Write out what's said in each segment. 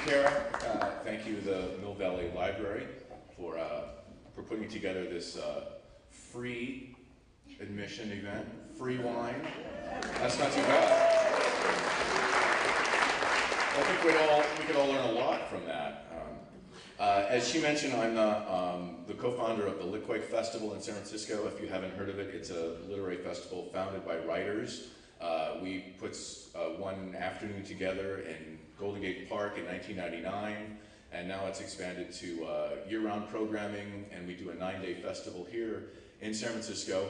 Kara. Thank you, the Mill Valley Library, for putting together this free admission event. Free wine. That's not too bad. I think we could all learn a lot from that. As she mentioned, I'm the co-founder of the Litquake Festival in San Francisco. If you haven't heard of it, it's a literary festival founded by writers. We put one afternoon together in Golden Gate Park in 1999, and now it's expanded to year-round programming, and we do a 9-day festival here in San Francisco,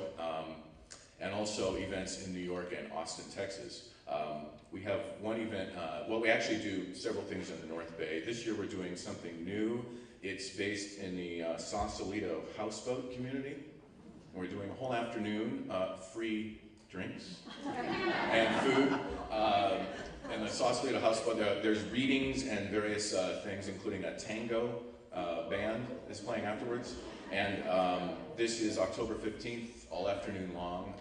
and also events in New York and Austin, Texas. We have one event, well, we actually do several things in the North Bay. This year we're doing something new. It's based in the Sausalito houseboat community. We're doing a whole afternoon, free drinks and food. And the Sausalito houseboat, there's readings and various things, including a tango band is playing afterwards. And this is October 15th, all afternoon long.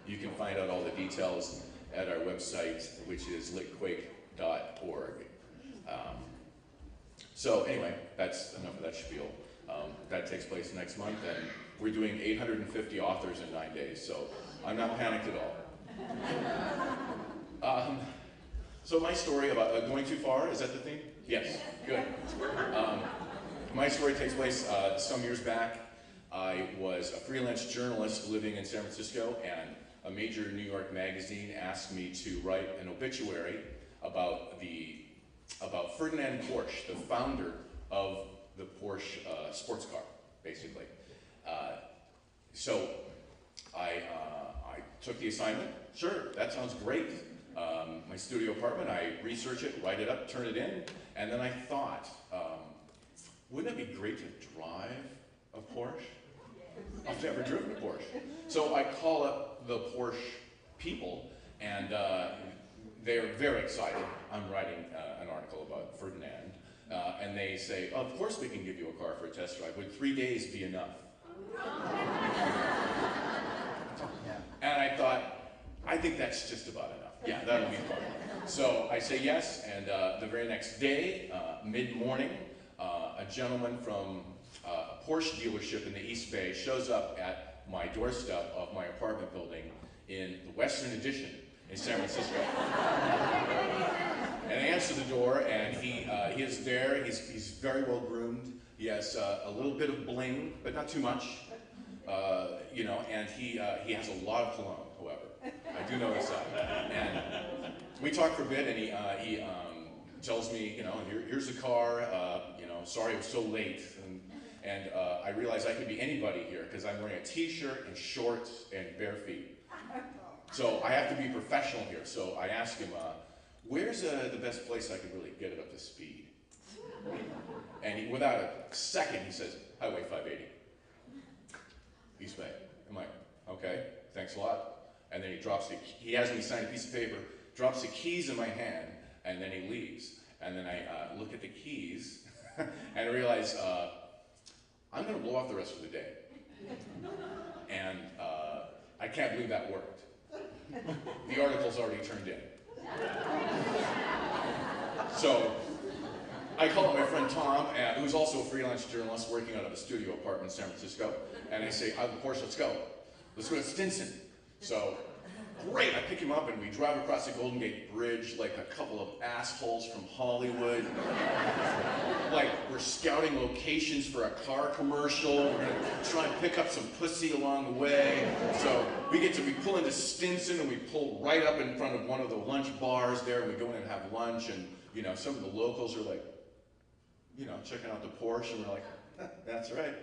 You can find out all the details at our website, which is litquake.org. So anyway, that's enough of that spiel. That takes place next month, and we're doing 850 authors in 9 days, so I'm not panicked at all. So my story about going too far, is that the theme? Yes, good. My story takes place some years back. I was a freelance journalist living in San Francisco, and a major New York magazine asked me to write an obituary about Ferdinand Porsche, the founder of the Porsche sports car, basically. So I took the assignment. Sure, that sounds great. My studio apartment, I research it, write it up, turn it in, and then I thought, wouldn't it be great to drive a Porsche? I've never driven a Porsche. So I call up the Porsche people, and they're very excited. I'm writing an article about Ferdinand, and they say, of course we can give you a car for a test drive. Would 3 days be enough? And I thought, I think that's just about enough. Yeah, that'll be fun. So I say yes, and the very next day, mid-morning, a gentleman from a Porsche dealership in the East Bay shows up at my doorstep of my apartment building in the Western Addition in San Francisco. And I answer the door, and he is there. He's very well groomed. He has a little bit of bling, but not too much. You know, and he has a lot of cologne, however. I do notice that. And we talk for a bit, and he tells me, you know, here's the car. You know, sorry it was so late. And I realize I could be anybody here because I'm wearing a t-shirt and shorts and bare feet. So I have to be professional here. So I ask him, where's the best place I could really get it up to speed? And without a second, he says, Highway 580. East Bay. I'm like, okay, thanks a lot. And then he has me sign a piece of paper, drops the keys in my hand, and then he leaves. And then I look at the keys, and I realize, I'm going to blow off the rest of the day. And I can't believe that worked. The article's already turned in. So I call up my friend Tom, who's also a freelance journalist working out of a studio apartment in San Francisco, and I say, of course, let's go. Let's go to Stinson. So, great, I pick him up and we drive across the Golden Gate Bridge like a couple of assholes from Hollywood. Like, we're scouting locations for a car commercial. We're gonna try and pick up some pussy along the way. So we pull into Stinson and we pull right up in front of one of the lunch bars there, and we go in and have lunch, and you know, some of the locals are like, you know, checking out the Porsche, and we're like, that's right.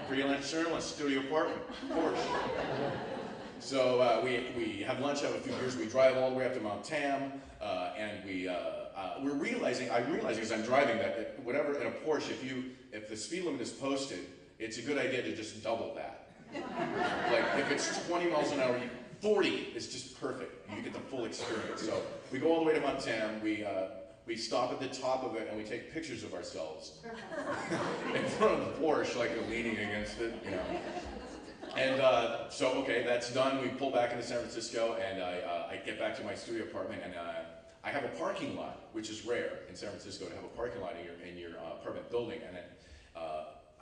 Freelance journalist, studio apartment, Porsche. So we have lunch, have a few beers, we drive all the way up to Mount Tam, and I'm realizing as I'm driving that whatever in a Porsche, if the speed limit is posted, it's a good idea to just double that. Like if it's 20 miles an hour, 40 is just perfect. You get the full experience. So we go all the way to Mount Tam, we stop at the top of it and we take pictures of ourselves in front of the Porsche, like leaning against it, you know. And so, okay, that's done. We pull back into San Francisco, and I get back to my studio apartment, and I I have a parking lot, which is rare in San Francisco to have a parking lot in your apartment building, and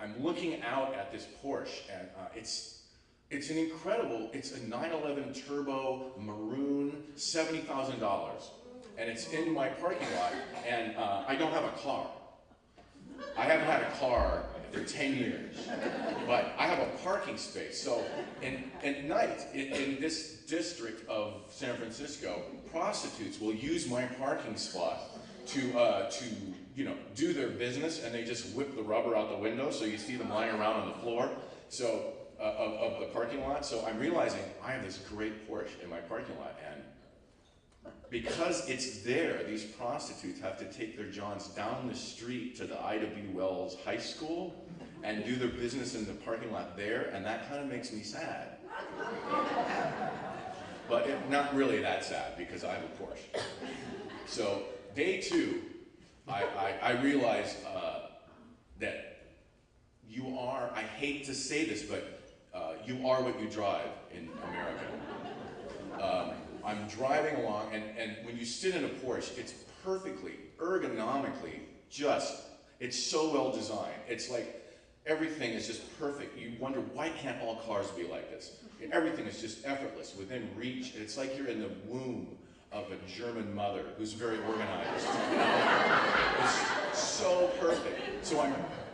I'm looking out at this Porsche, and it's an incredible, it's a 911 turbo maroon, $70,000, and it's in my parking lot, and I don't have a car. I haven't had a car for 10 years, but I have a parking space. So at night, in this district of San Francisco, prostitutes will use my parking spot to you know, do their business, and they just whip the rubber out the window, so you see them lying around on the floor of the parking lot. So I'm realizing I have this great Porsche in my parking lot, and because it's there, these prostitutes have to take their johns down the street to the Ida B. Wells High School and do their business in the parking lot there, and that kind of makes me sad. But not really that sad, because I have a Porsche. So day 2, I realized that you are, I hate to say this, but you are what you drive in America. I'm driving along, and when you sit in a Porsche, it's perfectly, ergonomically, it's so well designed. It's like everything is just perfect. You wonder, why can't all cars be like this? Everything is just effortless, within reach. It's like you're in the womb of a German mother who's very organized. It's so perfect. So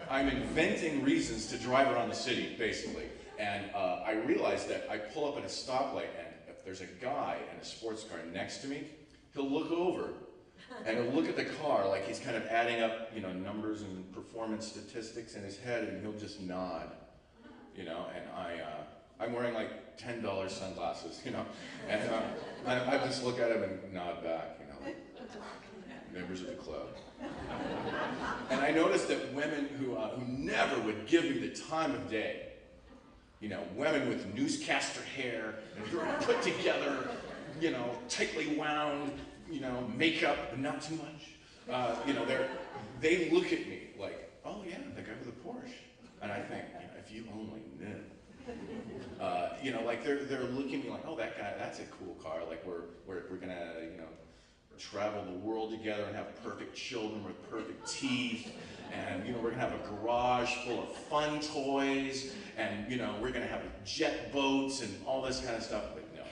I'm inventing reasons to drive around the city, basically. And I realized that I pull up at a stoplight, and if there's a guy in a sports car next to me, he'll look over and he'll look at the car like he's kind of adding up, you know, numbers and performance statistics in his head, and he'll just nod, you know. And I'm wearing like $10 sunglasses, you know, and I just look at him and nod back, you know, members of the club. And I noticed that women who never would give me the time of day, you know, women with newscaster hair and very put together, you know, tightly wound, you know, makeup, but not too much. You know, they look at me like, oh yeah, the guy with the Porsche. And I think, you know, if you only knew. You know, like they're looking at me like, oh, that guy, that's a cool car. Like we're gonna, you know, travel the world together and have perfect children with perfect teeth, and you know, we're gonna have a garage full of fun toys, and you know, we're gonna have jet boats and all this kind of stuff. But no,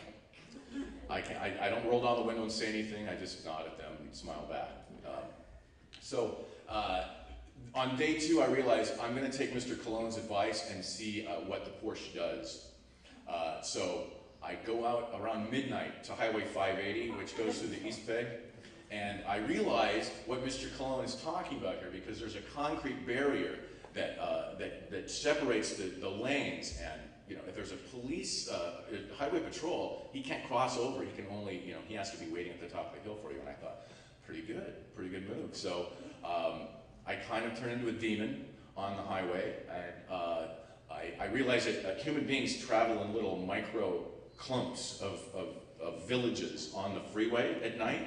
I don't roll down the window and say anything. I just nod at them and smile back. On day 2, I realized I'm going to take Mr. Cologne's advice and see what the Porsche does. So I go out around midnight to Highway 580, which goes through the East Bay, and I realize what Mr. Cologne is talking about here, because there's a concrete barrier that separates the lanes, and you know, if there's a police highway patrol, he can't cross over. He can only, you know, he has to be waiting at the top of the hill for you. And I thought, pretty good move. So I kind of turned into a demon on the highway, and I realized that human beings travel in little micro clumps of villages on the freeway at night.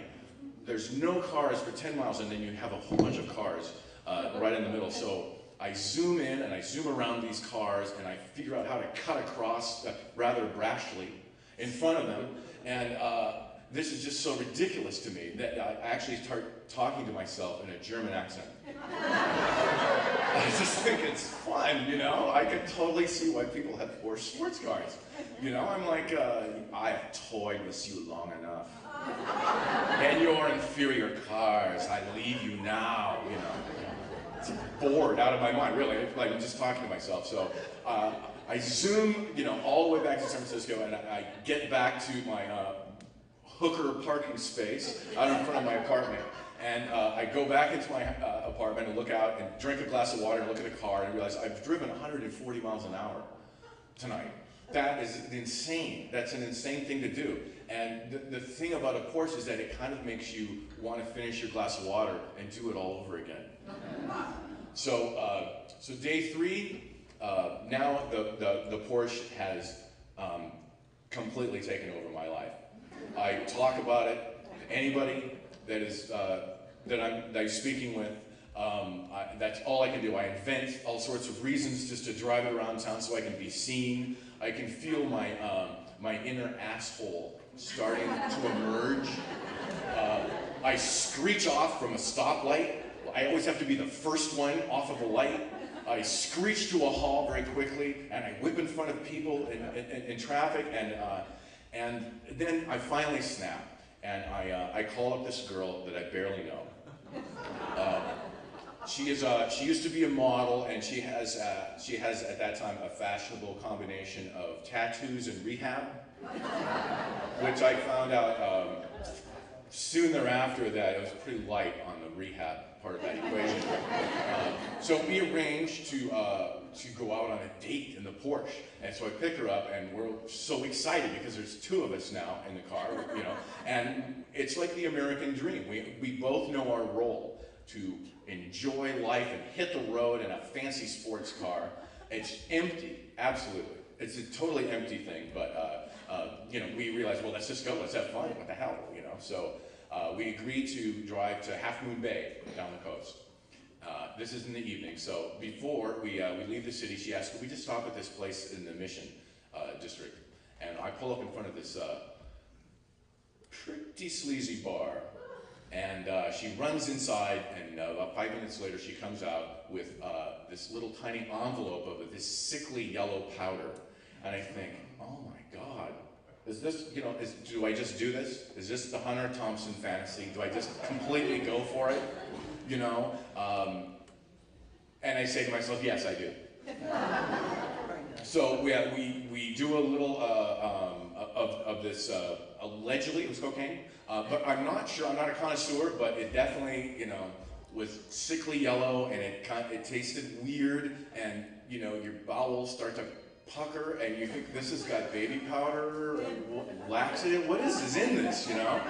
There's no cars for 10 miles, and then you have a whole bunch of cars right in the middle. So I zoom in and I zoom around these cars, and I figure out how to cut across rather brashly in front of them. And this is just so ridiculous to me that I actually start talking to myself in a German accent. I just think it's fun, you know? I could totally see why people have Porsche sports cars. You know, I'm like, I have toyed with you long enough. And your inferior cars, I leave you now, you know. It's bored out of my mind, really. Like, I'm just talking to myself. So I zoom, you know, all the way back to San Francisco, and I get back to my hooker parking space out in front of my apartment. And I go back into my apartment and look out and drink a glass of water and look at the car and realize I've driven 140 miles an hour tonight. That is insane. That's an insane thing to do. And the thing about a Porsche is that it kind of makes you want to finish your glass of water and do it all over again. So day 3, now the Porsche has completely taken over my life. I talk about it. Anybody that is that I'm speaking with, that's all I can do. I invent all sorts of reasons just to drive it around town so I can be seen. I can feel my inner asshole starting to emerge. I screech off from a stoplight. I always have to be the first one off of a light. I screech to a halt very quickly, and I whip in front of people in traffic, and then I finally snap, and I call up this girl that I barely know. She used to be a model, and she has at that time a fashionable combination of tattoos and rehab, which I found out soon thereafter that it was pretty light on the rehab part of that equation. So we arranged to go out on a date in the Porsche, and so I pick her up, and we're so excited because there's two of us now in the car, you know, and it's like the American dream. We both know our role to enjoy life and hit the road in a fancy sports car. It's empty, absolutely. It's a totally empty thing, but you know, we realized, well, let's just go, let's have fun, what the hell, you know. So we agreed to drive to Half Moon Bay down the coast. This is in the evening, so before we leave the city, she asked, could we just stop at this place in the Mission District? And I pull up in front of this pretty sleazy bar, and she runs inside, and about 5 minutes later she comes out with this little tiny envelope of this sickly yellow powder. And I think, oh my God, is this, you know, do I just do this? Is this the Hunter Thompson fantasy? Do I just completely go for it? You know? And I say to myself, yes, I do. So we do a little of this, allegedly it was cocaine, but I'm not sure, I'm not a connoisseur, but it definitely, you know, was sickly yellow, and it tasted weird, and, you know, your bowels start to pucker, and you think, this has got baby powder, laxative, what is in this, you know?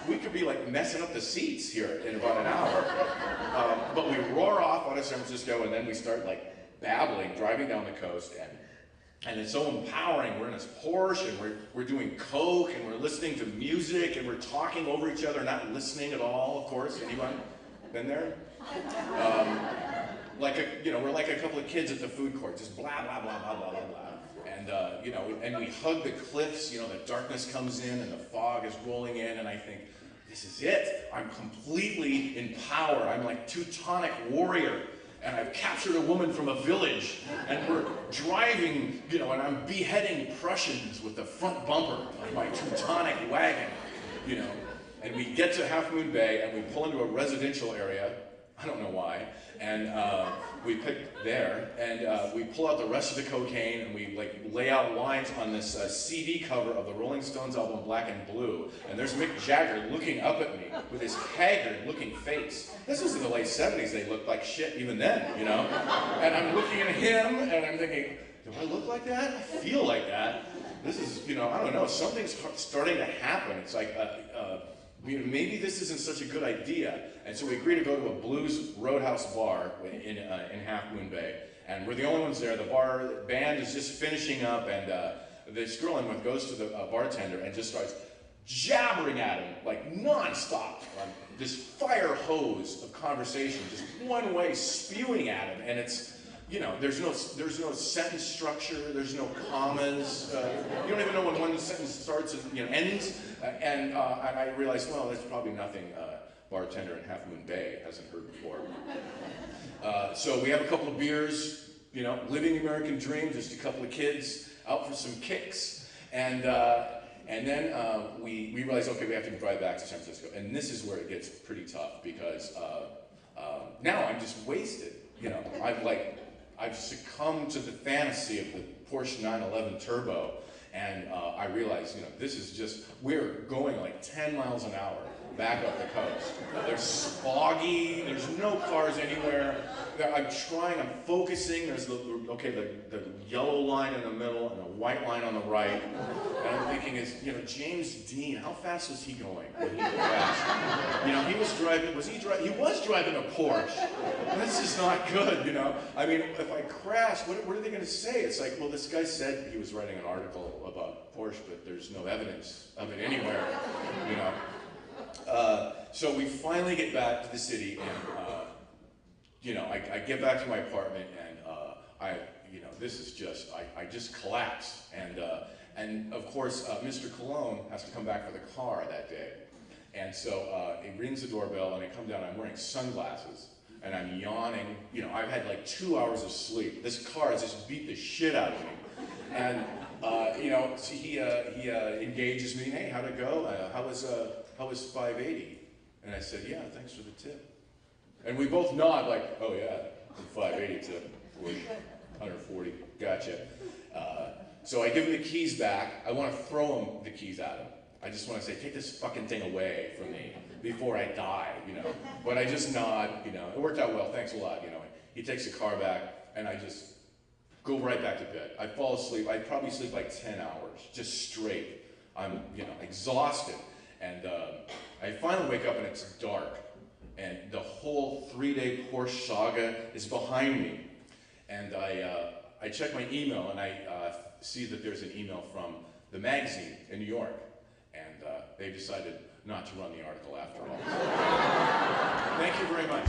We could be like messing up the seats here in about an hour. But we roar off out of San Francisco, and then we start like babbling, driving down the coast, and it's so empowering. We're in this Porsche, and we're doing coke, and we're listening to music, and we're talking over each other, not listening at all, of course. Anyone been there? You know, we're like a couple of kids at the food court, just blah, blah, blah, blah, blah, blah, blah. And, you know, and we hug the cliffs, you know, the darkness comes in and the fog is rolling in, and I think, this is it. I'm completely in power. I'm like Teutonic warrior, and I've captured a woman from a village, and we're driving, you know, and I'm beheading Prussians with the front bumper of my Teutonic wagon, you know. And we get to Half Moon Bay, and we pull into a residential area. I don't know why. And we pick there, and we pull out the rest of the cocaine, and we like lay out lines on this CD cover of the Rolling Stones album Black and Blue. And there's Mick Jagger looking up at me with his haggard-looking face. This was in the late 70s. They looked like shit even then, you know? And I'm looking at him, and I'm thinking, do I look like that? I feel like that. This is, you know, I don't know. Something's starting to happen. It's like, maybe this isn't such a good idea. And so we agreed to go to a blues roadhouse bar in Half Moon Bay. And we're the only ones there. The band is just finishing up, and this girl I'm with goes to the bartender and just starts jabbering at him, like nonstop. This fire hose of conversation, just one way spewing at him. And it's, you know, there's no sentence structure, there's no commas. You don't even know when one sentence starts and, you know, ends. And I realized, well, there's probably nothing bartender in Half Moon Bay hasn't heard before. So we have a couple of beers, you know, living the American dream, just a couple of kids out for some kicks. And then we realized, okay, we have to drive back to San Francisco. And this is where it gets pretty tough, because now I'm just wasted. You know, I've succumbed to the fantasy of the Porsche 911 Turbo, and I realized, you know, this is just, we're going like 10 miles an hour back up the coast. There's foggy, there's no cars anywhere. I'm focusing, there's the yellow line in the middle and the white line on the right. And I'm thinking, you know, James Dean, how fast was he going when he crashed? You know, he was driving a Porsche. This is not good, you know. I mean, if I crash, what are they gonna say? It's like, well, this guy said he was writing an article about Porsche, but there's no evidence of it anywhere, you know. So we finally get back to the city, and you know, I get back to my apartment, and you know, this is just, I just collapse, and of course, Mr. Cologne has to come back for the car that day, And so it rings the doorbell, and I come down, I'm wearing sunglasses, and I'm yawning. You know, I've had like 2 hours of sleep. This car has just beat the shit out of me. And, you know, so he engages me, hey, how'd it go? How was 580? And I said, yeah, thanks for the tip. And we both nod like, oh yeah, 580 tip, 140, gotcha. So I give him the keys back. I want to throw him the keys at him. I just want to say, take this fucking thing away from me before I die, you know. But I just nod, you know. It worked out well, thanks a lot, you know. He takes the car back, and I just go right back to bed. I fall asleep. I probably sleep like 10 hours, just straight. I'm, you know, exhausted. And I finally wake up, and it's dark. And the whole 3-day Porsche saga is behind me. And I check my email, and I see that there's an email from the magazine in New York. And they decided not to run the article after all. Thank you very much.